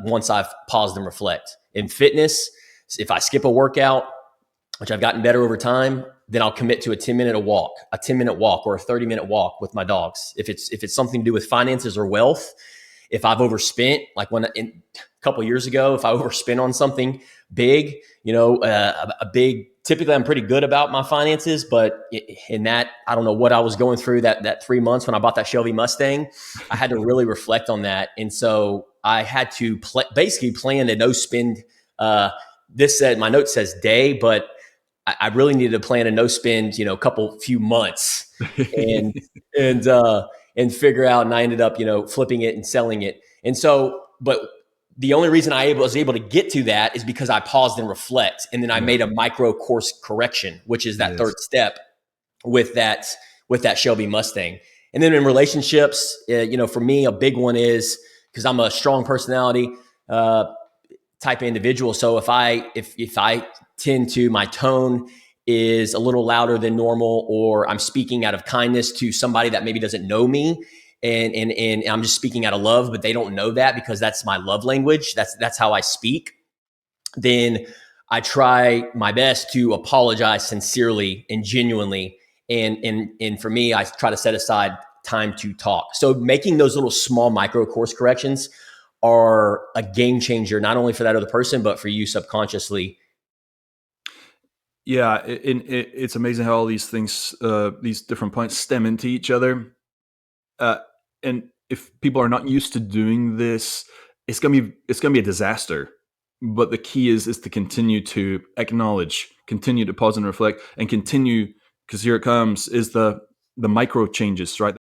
once I've paused and reflect. In fitness, if I skip a workout, which I've gotten better over time, then I'll commit to a 10-minute walk or a 30-minute walk with my dogs. If it's something to do with finances or wealth, if I've overspent, like a couple of years ago, if I overspent on something big, typically I'm pretty good about my finances, but in that, I don't know what I was going through that 3 months when I bought that Shelby Mustang. I had to really reflect on that. And so I had to basically plan a no spend. My note says day, but I really needed to plan a no spend, few months and figure out. And I ended up, flipping it and selling it. And so, but the only reason I was able to get to that is because I paused and reflect. And then I made a micro course correction, which is that third step with that Shelby Mustang. And then in relationships, for me, a big one is because I'm a strong personality type of individual. So if I tend to, my tone is a little louder than normal, or I'm speaking out of kindness to somebody that maybe doesn't know me, and I'm just speaking out of love, but they don't know that because that's my love language. That's how I speak. Then I try my best to apologize sincerely and genuinely. And for me, I try to set aside time to talk. So making those little small micro course corrections are a game changer, not only for that other person, but for you subconsciously. Yeah. It's amazing how all these things, these different points stem into each other. And if people are not used to doing this, it's gonna be a disaster. But the key is to continue to acknowledge, continue to pause and reflect, and continue, because here it comes, is the micro changes, right?